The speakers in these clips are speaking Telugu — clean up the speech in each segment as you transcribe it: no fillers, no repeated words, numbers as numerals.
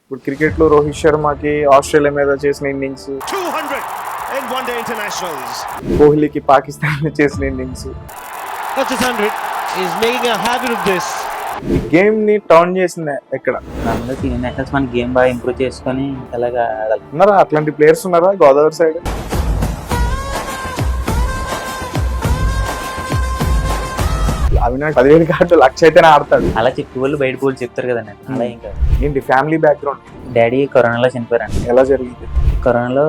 ఇప్పుడు క్రికెట్ లో రోహిత్ శర్మకి ఆస్ట్రేలియా మీద చేసిన ఇన్నింగ్స్, 200 in one-day internationals. కోహ్లీకి పాకిస్తాన్ మీద చేసిన innings, That's his 100. He's making a habit of this. ఈ గేమ్ ని టర్న్ చేసింది ఎక్కడ? నార్మల్గా సీనియర్ నేషనల్స్ మన గేమ్ బాగా ఇంప్రూవ్ చేసుకొని అలాగా ఆడాలి. ఉన్నారా అట్లాంటి ప్లేయర్స్ ఉన్నారా గోదావరి సైడ్? అవినాష్ 10,000 కార్డు లక్ష అయితేనే ఆడతాడు. అలా చెప్పి వాళ్ళు బయట పోలు చెప్తారు కదండి, అలా ఇంకా ఏంటి ఫ్యామిలీ బ్యాక్గ్రౌండ్ డాడీ కరోనాలో చనిపోయారండి. ఎలా జరిగింది? కరోనాలో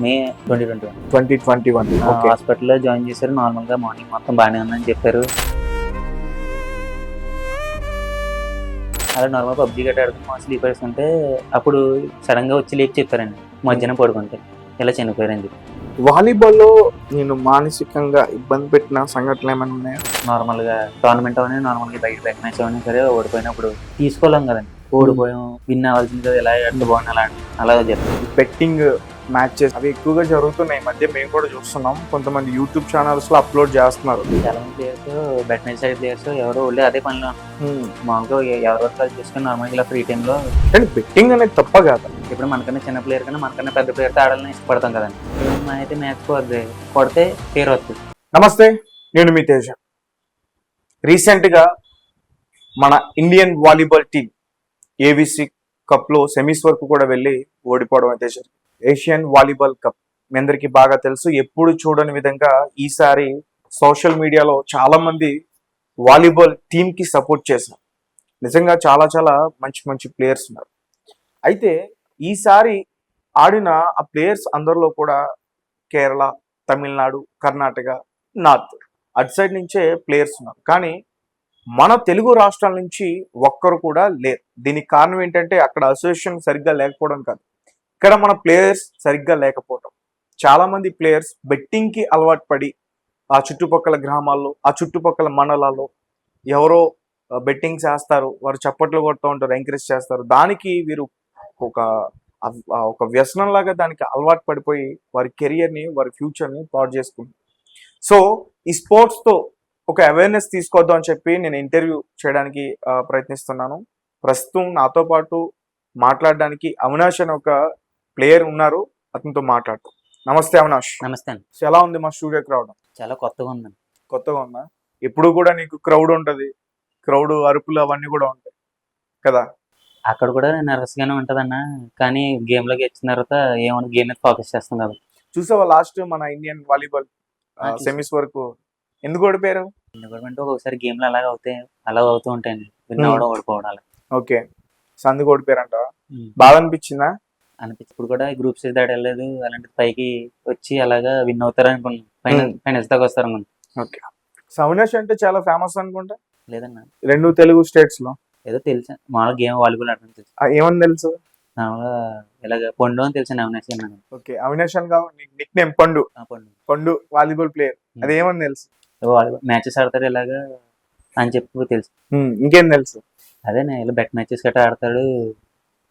మే 2021 2021. ఓకే. హాస్పిటల్లో జాయిన్ చేశారు. నార్మల్గా మార్నింగ్ మొత్తం బాగానే ఉందని చెప్పారు. అలా నార్మల్ పబ్జీ గట్రా ఆడుకుని స్లీప్ వేస్తుంటే అప్పుడు సడన్ గా వచ్చి లేపి చెప్పారండి మధ్యాహ్నం పడుకుంటే ఇలా చనిపోయారని చెప్పి. వాలీబాల్ లో నేను మానసికంగా ఇబ్బంది పెట్టిన సంఘటనలు ఏమైనా ఉన్నాయా? నార్మల్ గా టోర్నమెంట్ అవన్నీ నార్మల్ గా బయట బ్యాక్ మ్యాచ్ అవన్నీ సరే ఓడిపోయినప్పుడు తీసుకోలేం కదండి. ఓడిపోయాం, విన్ అవ్వాల్సింది కదా, ఎలా ఆడితే బాగుంది అలా చెప్తారు. బెట్టింగ్ మ్యాచెస్ అవి ఎక్కువగా జరుగుతున్నాయి ఈ మధ్య, మేము కూడా చూస్తున్నాం. కొంతమంది యూట్యూబ్ ఛానల్స్ లో అప్లోడ్ చేస్తున్నారు. చాలా మంది players bet match side players ఎవరు ఒళ్ళే అదే పనిలో మామూలుగా ఎవరి వర్క్ చేసుకుని నార్మల్గా ఇలా ఫ్రీ టైంలో. కానీ బెట్టింగ్ అనేది తప్ప కాదు. ఇప్పుడు మనకన్నా చిన్న ప్లేయర్ కన్నా మనకన్నా పెద్ద ప్లేయర్తో ఆడాలని ఇష్టపడతాం కదండి. మన అయితే మ్యాచ్ పోద్ది, కొడితే పేరు వస్తుంది. నమస్తే, నేను మీ తేజ. రీసెంట్ గా మన Indian volleyball team AVC cup లో సెమీస్ వరకు కూడా వెళ్ళి ఓడిపోవడం అయితే జరిగింది. ఏషియన్ వాలీబాల్ కప్ మీ అందరికీ బాగా తెలుసు. ఎప్పుడు చూడని విధంగా ఈసారి సోషల్ మీడియాలో చాలా మంది వాలీబాల్ టీమ్ కి సపోర్ట్ చేశారు. నిజంగా చాలా చాలా మంచి మంచి ప్లేయర్స్ ఉన్నారు. అయితే ఈసారి ఆడిన ఆ ప్లేయర్స్ అందరిలో కూడా కేరళ, తమిళనాడు, కర్ణాటక, నార్త్ అటు సైడ్ నుంచే ప్లేయర్స్ ఉన్నారు. కానీ మన తెలుగు రాష్ట్రాల నుంచి ఒక్కరు కూడా లేరు. దీనికి కారణం ఏంటంటే అక్కడ అసోసియేషన్ సరిగ్గా లేకపోవడం కాదు, ఇక్కడ మన ప్లేయర్స్ సరిగ్గా లేకపోవడం. చాలా మంది ప్లేయర్స్ బెట్టింగ్ కి అలవాటు పడి ఆ చుట్టుపక్కల గ్రామాల్లో, ఆ చుట్టుపక్కల మండలాల్లో ఎవరో బెట్టింగ్స్ వేస్తారు, వారు చప్పట్లు కొడుతూ ఉంటారు, ఎంకరేజ్ చేస్తారు. దానికి వీరు ఒక ఒక వ్యసనం లాగా దానికి అలవాటు పడిపోయి వారి కెరియర్ని, వారి ఫ్యూచర్ని పాడు చేసుకుంటారు. సో ఈ స్పోర్ట్స్తో ఒక అవేర్నెస్ తీసుకొద్దాం అని చెప్పి నేను ఇంటర్వ్యూ చేయడానికి ప్రయత్నిస్తున్నాను. ప్రస్తుతం నాతో పాటు మాట్లాడడానికి అవినాష్ అని ఒక ప్లేయర్ ఉన్నారు. అతనితో మాట్లాడతాం. నమస్తే అవినాష్. నమస్తే అండి. ఎలా ఉంది మా స్టూడియోకి రావడం? చాలా కొత్తగా ఉందండి. కొత్తగా ఉందా? ఎప్పుడు కూడా నీకు క్రౌడ్ ఉంటుంది, క్రౌడ్ అరుపులు అవన్నీ కూడా ఉంటాయి కదా? అక్కడ కూడా నర్వస్ గానే ఉంటదన్న, కానీ గేమ్ లోకి వచ్చిన తర్వాత ఏమన్నా గేమ్ మీద ఫోకస్ చేస్తాం కదా. చూసావా లాస్ట్ మన ఇండియన్ వాలీబాల్ సెమీస్ వరకు ఎందుకు ఓడిపోయారు? ఎందుకంటే ఒక్కొక్కసారి గేమ్ లో అలా అవుతూ ఉంటాయండి, విన్ అవ్వడం ఓడిపోవడం అలా. ఓకే, సందుకు ఓడిపోయారంట. బాగా అనిపించిందా? ఇప్పుడు కూడా గ్రూప్ స్టేజ్ దాటి వెళ్ళలేదు, అలాంటి పైకి వచ్చి అలాగా విన్ అవుతారు అనుకున్నాను. ఫైనల్స్ దాకా వస్తారు అనుకున్నాను. ఓకే. అవినాష్ అంటే చాలా ఫేమస్ అనుకుంటా లేదన్న, 2 తెలుగు స్టేట్స్ లో. ఏదో తెలుసా మామూలుగా గేమ్ వాలీబాల్ ఆడడం తెలుసు. ఏమని తెలుసు? మామూలుగా ఇలాగ పొండు అని తెలిసిన అవినాష్ అన్నాను. ఓకే, అవినాష్ అని నిక్ నేమ్ పండు. పండు వాలీబాల్ ప్లేయర్, అది ఏమని తెలుసు? వాలీబాల్ మ్యాచెస్ ఆడతాడు ఇలాగా అని చెప్పి తెలుసు. ఇంకేం తెలుసు? అదే ఇలా బెట్ మ్యాచెస్ గట్రా ఆడతాడు,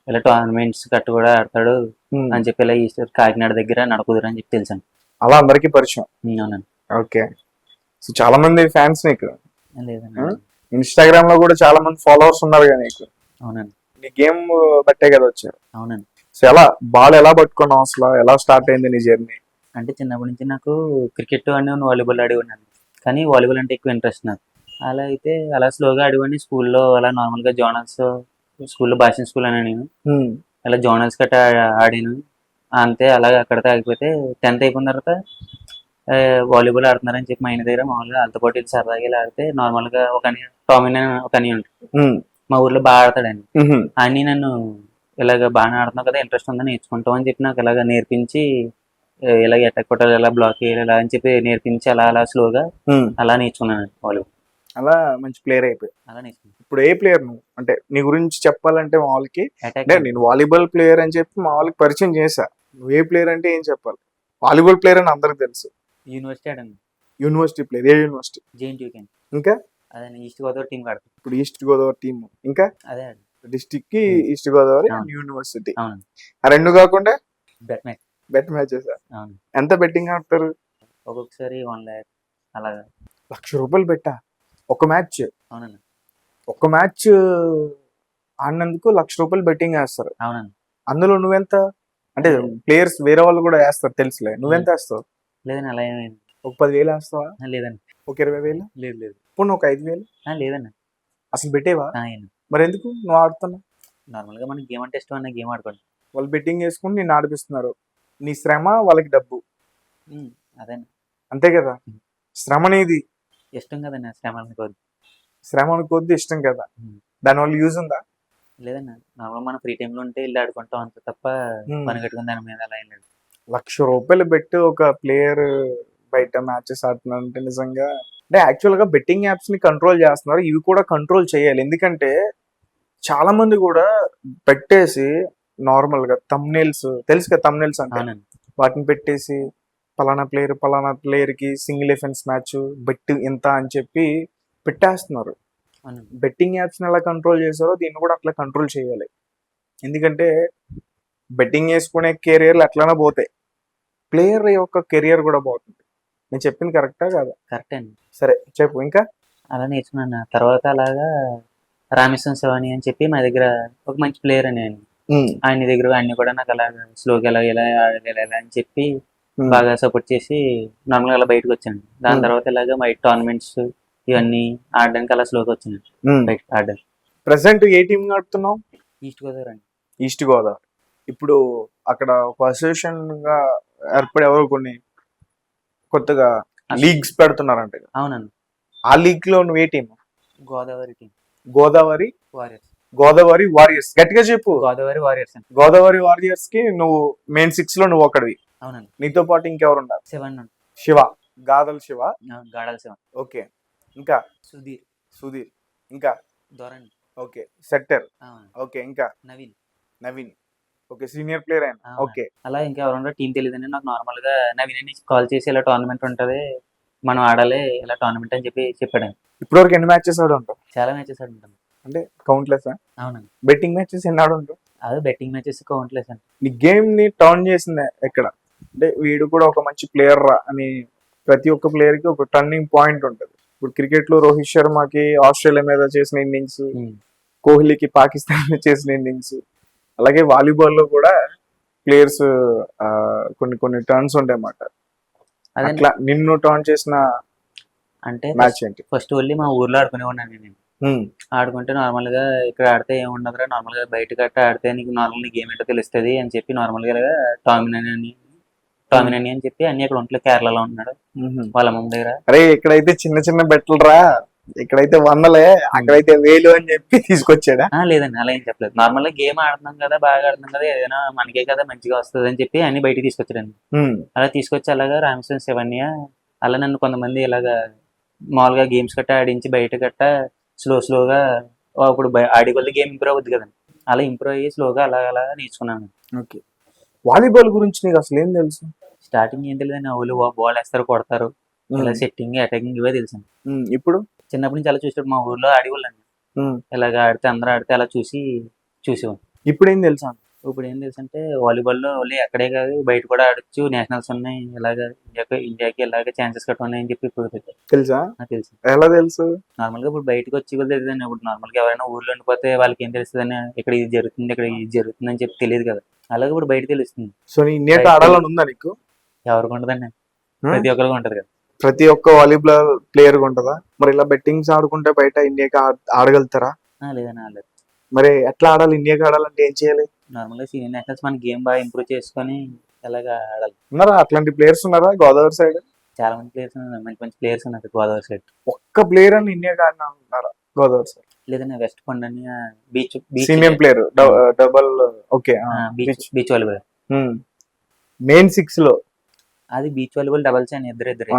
ఇలా టోర్నమెంట్స్ గట్టు కూడా ఆడతాడు అని చెప్పి ఇలా ఈస్టర్ కాకినాడ దగ్గర నడకుదురు అని చెప్పి తెలుసాను. అలా అందరికి పరిచయం. అవునండి. ఓకే, సో చాలా మంది ఫ్యాన్స్ నీకు. లేదండి, ఇన్స్టాగ్రామ్ లో కూడా చాలా మంది ఫాలోవర్స్ ఉన్నారు కదా నీకు. అవునండి. నీ గేమ్ బట్టే కదా వచ్చారు. అవునండి. సో ఎలా బాల్ ఎలా పట్టుకున్నావు, అసలు ఎలా స్టార్ట్ అయింది నీ జర్నీ? అంటే చిన్నప్పటి నుంచి నాకు క్రికెట్ అని వాలీబాల్ ఆడి ఉన్నాను, కానీ వాలీబాల్ అంటే ఎక్కువ ఇంట్రెస్ట్ నాకు. అలా అయితే అలా స్లోగా ఆడివ్వండి. స్కూల్లో అలా నార్మల్గా జోనల్స్, స్కూల్లో భాషణ స్కూల్ అని నేను అలా జోనల్స్ గట్రా ఆడాను. అంతే, అలాగే అక్కడితో ఆగిపోతే 10th అయిపోయిన తర్వాత వాలీబాల్ ఆడుతున్నారని చెప్పి మా ఆయన దగ్గర మామూలుగా వాళ్ళతో పాటు వెళ్ళి సరదాగా ఇలా ఆడితే నార్మల్గా ఒక టామిన్ అని ఒక అని ఉంటుంది మా ఊర్లో, బాగా ఆడతాడని. అని నన్ను ఇలాగ బాగా ఆడుతున్నావు కదా, ఇంట్రెస్ట్ ఉందని నేర్చుకుంటాం అని చెప్పి నాకు ఇలాగ నేర్పించి ఇలాగ అటాక్ కొట్టాలి, ఎలా బ్లాక్ చేయాలి ఇలా అని చెప్పి నేర్పించి అలా అలా స్లోగా అలా నేర్చుకున్నాను వాలీబాల్. అలా మంచి ప్లేయర్ అయిపోయి అలా నేర్చుకున్నాను. ఇప్పుడు ఏ ప్లేయర్ నువ్వు? అంటే నీ గురించి చెప్పాలంటే మా వాళ్ళకి, అంటే నేను వాలీబాల్ ప్లేయర్ అని చెప్పి మా వాళ్ళకి పరిచయం చేశా. నువ్వు ఏ ప్లేయర్ అంటే ఏం చెప్పాలి? వాలీబాల్ ప్లేయర్ అని అందరికి తెలుసు. యూనివర్సిటీ ఆడండి. University player. ఏ యూనివర్సిటీ? JNTU. ఇంకా అదే ఈస్ట్ గోదావరి టీం ఆడుతుంది. ఇప్పుడు ఈస్ట్ గోదావరి టీమ్. ఇంకా అదే డిస్టిక్ కి ఈస్ట్ గోదావరి యూనివర్సిటీ. అవును. ఆ రెండు కాకుండా బెట్ మ్యాచ్. Bet matches. అవును. ఎంత బెట్టింగ్ ఆడతారు? ఒక్కొక్కసారి 1 lakh అలాగా. ₹1,00,000 బెట్టా ఒక మ్యాచ్? అవునండి. ఒక మ్యాచ్ ఆడినందుకు ₹1,00,000 బెట్టింగ్ వేస్తారు. అవునండి. అందులో నువ్వెంత? అంటే ప్లేయర్స్ వేరే వాళ్ళు కూడా వేస్తారు తెలుసులే. నువ్వెంత వేస్తావు? లేదండి అలా ఏమైంది ఒక 10,000 వేస్తావా? లేదండి. ఒక 20,000? లేదు లేదు. ఇప్పుడు నువ్వు ఒక 5,000 లేదండి. అసలు పెట్టేవా? ఏంటి మరి ఎందుకు నువ్వు ఆడుతున్నావు? నార్మల్గా మనకి గేమ్ అంటే ఇష్టం అన్న గేమ్ ఆడుకోండి. వాళ్ళు బెట్టింగ్ వేసుకుని నిన్ను ఆడిపిస్తున్నారు. నీ శ్రమ వాళ్ళకి డబ్బు, అదండి అంతే కదా? శ్రమ నీది, ఇష్టం కదండి ఆ శ్రమ అనుకోదు. శ్రమ అనుకోద్ది ఇష్టం కదా. ఉమ్. దానివల్ల యూజ్ ఉందా? లేదండి నార్మల్ మనం ఫ్రీ టైంలో ఉంటే వెళ్ళి ఆడుకుంటాం అంత తప్ప పని కట్టుకుని దాని మీద అలా ఏం లేదు. ₹1,00,000 పెట్టి ఒక ప్లేయర్ బయట మ్యాచెస్ ఆడుతున్నారంటే నిజంగా అంటే యాక్చువల్ గా బెట్టింగ్ యాప్స్ ని కంట్రోల్ చేస్తున్నారు. ఇవి కూడా కంట్రోల్ చేయాలి. ఎందుకంటే చాలా మంది కూడా పెట్టేసి నార్మల్ గా తమ్నేల్స్ తెలుసు కదా, తమ్నేల్స్ అంటే అవునండి. వాటిని పెట్టేసి పలానా ప్లేయర్ కి సింగిల్ డిఫెన్స్ మ్యాచ్ బెట్ ఎంత అని చెప్పి పెట్టేస్తున్నారు. అవునండి. బెట్టింగ్ యాప్స్ ని ఎలా కంట్రోల్ చేశారో దీన్ని కూడా అట్లా కంట్రోల్ చేయాలి. ఎందుకంటే బెట్టింగ్ వేసుకునే కెరియర్లు ఎట్లైనా పోతాయి, ప్లేయర్ యొక్క కెరియర్ కూడా పోతుంది. నేను చెప్పింది కరెక్టా కాదా? కరెక్ట్ అండి. సరే చెప్పు ఇంకా. అలా నేర్చుకున్నాను. తర్వాత అలాగా రామేశ్వరం శివాని అని చెప్పి మా దగ్గర ఒక మంచి ప్లేయర్ అని ఆయన దగ్గర అన్ని కూడా నాకు అలా స్లోగా ఎలా ఆడాలి ఎలా అని చెప్పి బాగా సపోర్ట్ చేసి నార్మల్గా అలా బయటకు వచ్చాను. దాని తర్వాత ఇలాగ బయట టోర్నమెంట్స్ ఇవన్నీ ఆడడానికి అలా స్లోగా వచ్చాను బయట ఆడడానికి. ప్రెసెంట్ ఏ టీమ్ ఆడుతున్నావు? ఈస్ట్ గోదావరి అండి. ఈస్ట్ గోదావరి. ఇప్పుడు అక్కడ ఒక అసోసియేషన్ గా ఏర్పడి ఎవరో కొన్ని కొత్తగా లీగ్స్ పెడుతున్నారంట కదా. అవునండి. ఆ లీగ్ లో నువ్వు ఏ team? Godavari team. Godavari warriors. Godavari warriors. గట్టిగా చెప్పు. గోదావరి వారియర్స్ అండి. గోదావరి వారియర్స్ కి నువ్వు మెయిన్ 6 లో నువ్వు ఒకడివి. అవునండి. నీతో పాటు ఇంకెవరు ఉన్నారు? 7 అండి. శివ, గాదల్ శివ. గాడాల 7. ఓకే. ఇంకా సుధీర్. సుధీర్. ఇంకా దొరండి. ఓకే. సెట్టర్. అవునండి. ఓకే. ఇంకా Naveen. Naveen. Okay. Senior player ఆయన. ఓకే. అలా ఇంకా ఎవరన్నా టీం తెలియదండి నాకు. నార్మల్ గా నవీన్ అని కాల్ చేసి ఇలా టోర్నమెంట్ ఉంటది మనం ఆడాలి ఇలా టోర్నమెంట్ అని చెప్పి చెప్పాడు. ఇప్పటివరకు ఎన్ని మ్యాచెస్ ఆడి ఉంటావు? చాలా మ్యాచెస్ ఆడుంటాను. అంటే కౌంట్లెస్? అవునండి. బెట్టింగ్ మ్యాచెస్ ఎన్ని ఆడి ఉంటావు? అదే బెట్టింగ్ మ్యాచెస్ కౌంట్లెస్ అండి. నీ గేమ్ ని టర్న్ చేసింది ఎక్కడ? అంటే వీడు కూడా ఒక మంచి ప్లేయర్ రా అని ప్రతి ఒక్క ప్లేయర్ కి ఒక టర్నింగ్ పాయింట్ ఉంటుంది. ఇప్పుడు క్రికెట్ లో రోహిత్ శర్మకి ఆస్ట్రేలియా మీద చేసిన ఇన్నింగ్స్, కోహ్లీకి పాకిస్తాన్ మీద చేసిన ఇన్నింగ్స్, అలాగే వాలీబాల్ లో కూడా ప్లేయర్స్ కొన్ని టర్న్స్ ఉంటాయి అన్నమాట. అట్లా నిన్ను టర్న్ చేసిన అంటే మ్యాచ్ ఏంటి? ఫస్ట్ వెళ్ళి మా ఊర్లో ఆడుకునేవాడిని నేను. ఆడుకుంటే నార్మల్ గా ఇక్కడ ఆడితే ఏముండదురా, నార్మల్ గా బయట గట్ట ఆడితే నీకు నార్మల్ గేమ్ ఏంటో తెలుస్తుంది అని చెప్పి నార్మల్ గా టామినని అని చెప్పి అన్ని అక్కడ ఉంటలే కేరళలో ఉన్నాడు వాళ్ళ అమ్మమ్మ దగ్గర. అరే ఇక్కడైతే చిన్న చిన్న బెట్టలు రా, ఇక్కడైతే 100లే, అక్కడైతే 1000 అని చెప్పి తీసుకొచ్చాడా? లేదండి అలా ఏం చెప్పలేదు. నార్మల్ గా గేమ్ ఆడుతున్నాం కదా, బాగా ఆడుతున్నాం కదా, ఏదైనా మనకే కదా మంచిగా వస్తుంది అని చెప్పి అన్ని బయటకి తీసుకొచ్చాడండి. అలా తీసుకొచ్చి అలాగా రామేశ్వరం శివన్య అలా నన్ను కొంతమంది ఇలాగా మామూలుగా గేమ్స్ గట్ట ఆడించి బయట గట్ట స్లోగా ఇప్పుడు ఆడి కొద్ది గేమ్ ఇంప్రూవ్ అవుద్ది కదండి, అలా ఇంప్రూవ్ అయ్యి స్లోగా అలా నేర్చుకున్నాను. ఓకే. వాలీబాల్ గురించి నీకు అసలు ఏం తెలుసు? స్టార్టింగ్ ఏం తెలియదు. వాళ్ళు బాల్ వేస్తారు, కొడతారు, ఇలా సెట్టింగ్ అటాకింగ్ ఇవే తెలుసు. ఇప్పుడు చిన్నప్పటి నుంచి అలా చూసాడు. మా ఊర్లో ఆడేవాళ్ళండి ఇలాగ ఆడితే అందరూ ఆడితే అలా చూసేవాళ్ళు. ఇప్పుడు ఏం తెలుసా? ఇప్పుడు ఏం తెలుసు అంటే వాలీబాల్లో ఓన్లీ అక్కడే కాదు బయట కూడా ఆడొచ్చు, నేషనల్స్ ఉన్నాయి, ఇలాగ ఇండియాకి ఇలాగ ఛాన్సెస్ కట్ట ఉన్నాయని చెప్పి ఇప్పుడు తెలుసా? తెలుసు. ఎలా తెలుసు? నార్మల్ గా ఇప్పుడు బయటకు వచ్చి కూడా తెలియదండి. ఇప్పుడు నార్మల్ గా ఎవరైనా ఊర్లో ఉండిపోతే వాళ్ళకి ఏం తెలుస్తుందని, ఇక్కడ ఇది జరుగుతుంది ఇక్కడ ఇది జరుగుతుంది అని చెప్పి తెలియదు కదా, అలాగే ఇప్పుడు బయట తెలుస్తుంది. సో నీ ఇండియాకి ఆడాలని ఉందా నీకు? ఎవరికి ఉండదండి, ప్రతి ఒక్కరికి ఉంటది కదా. ప్రతి ఒక్క వాలీబాల్ ప్లేయర్ ఉంటదా? మరి ఇలా బెట్టింగ్స్ ఆడుకుంటే బయట ఇండియాకి ఆడగలుగుతారా? లేదని ఆడలేదు. మరి ఎట్లా ఆడాలి? ఇండియాకి ఆడాలంటే ఏం చేయాలి? నార్మల్ గా సీనియర్ నేషనల్స్ మన గేమ్ బాగా ఇంప్రూవ్ చేసుకొని ఎలాగా ఆడాలి. ఉన్నారా అట్లాంటి ప్లేయర్స్? ఉన్నారా గోదావరి సైడ్? చాలా మంది ప్లేయర్స్ ఉన్నారు, మంచి ప్లేయర్స్ ఉన్నారు గోదావరి సైడ్. ఒక్క ప్లేయర్ అని ఇండియాకి ఆడినా ఉన్నారా గోదావరి సైడ్? లేదండి వెస్ట్ కొండ అని beach senior player double. Okay. Beach volleyball main 6 లో అది బీచ్ వాలీబాల్ డబల్స్ అని ఇద్దరు.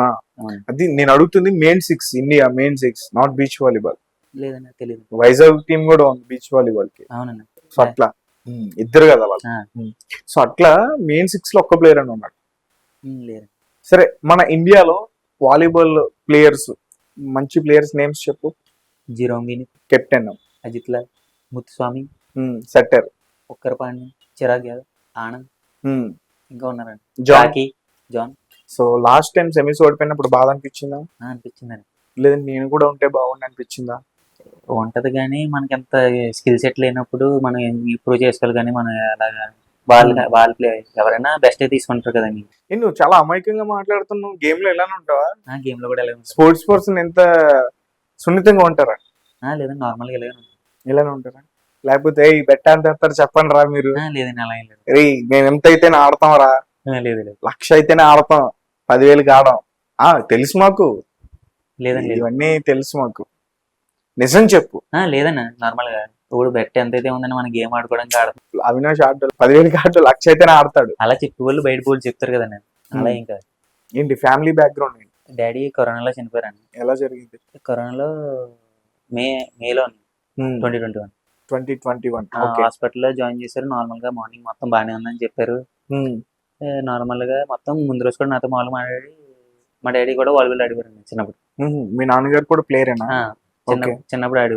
అది నేను అడుగుతుంది main 6, India main 6, not beach volleyball. లేదండి తెలియదు. వైజాగ్ టీం కూడా ఉంది బీచ్ వాలీబాల్ కి. అవునండి. సో అట్లా ఇద్దరు కదా వాళ్ళు. సో అట్లా మెయిన్ 6 లో ఒక్క ప్లేయర్ అని ఉన్నాడు. లేదు. సరే మన ఇండియాలో వాలీబాల్ ప్లేయర్స్ మంచి ప్లేయర్స్ నేమ్స్ చెప్పు. జిరోంగిని, కెప్టెన్ అజిత్ లాల్, ముత్తుస్వామి, సెట్టర్ ఉక్కరపాండి, చిరాగ్ యాదవ్, ఆనంద్, ఇంకా ఉన్నారండి John. So last time semis ఓడిపోయినప్పుడు బాధ అనిపించిందా? అనిపించిందండి. లేదంటే నేను కూడా ఉంటే బాగుంది అనిపించిందా? ఉంటది కానీ మనకి అంత స్కిల్ సెట్ లేనప్పుడు మనం ఇంప్రూవ్ చేసుకోవాలి, కానీ మనం అలాగా వాళ్ళ ప్లే ఎవరైనా బెస్ట్ తీసుకుంటారు కదండి. నువ్వు చాలా అమాయకంగా మాట్లాడుతున్నావు. గేమ్ లో ఎలానే ఉంటావా? ఆ గేమ్ లో కూడా ఎలా ఉంటుంది? స్పోర్ట్స్ పర్సన్ ఎంత సున్నితంగా ఉంటారా? లేదండి, నార్మల్ గా ఇలాగే ఉంటుంది. ఇలానే ఉంటారా? లేకపోతే ఈ బెట్ట అంత ఎత్తారు చెప్పండి రా మీరు. లేదండి, అలా ఏం లేదు. రే మేము ఎంత అయితేనే ఆడతాం రా, లేదు లేదు 1,00,000 అయితేనే ఆడతాం, 10,000కి ఆడం. తెలుసు మాకు, లేదండి లేదు. ఇవన్నీ తెలుసు మాకు. నిజం చెప్పు. లేదన్నా, నార్మల్ గా ఇప్పుడు బెట్ ఎంత అయితే ఉందని మన గేమ్ ఆడుకోవడానికి ఆడతాం. అవినాష్ ఆడతాడు 10,000కి ఆడతాడు, 1,00,000 అయితేనే ఆడతాడు. అలా చెప్పి వాళ్ళు బయట పోలు చెప్తారు కదండి, అలా ఏం కాదు. ఏంటి ఫ్యామిలీ బ్యాక్గ్రౌండ్ ఏంటి? డాడీ కరోనాలో చనిపోయారండి. ఎలా జరిగింది? కరోనాలో మేలో 2021 2021. ఓకే. హాస్పిటల్లో జాయిన్ చేశారు. నార్మల్ గా మార్నింగ్ మొత్తం బాగానే ఉందని చెప్పారు. నార్మల్ గా మొత్తం ముందు రోజు కూడా నాతో మామూలుగా మాట్లాడి, మా డాడీ కూడా వాలీబాల్ ఆడివారండి చిన్నప్పుడు. మీ నాన్నగారు కూడా ప్లేయరేనా? చిన్నప్పుడు ఆడి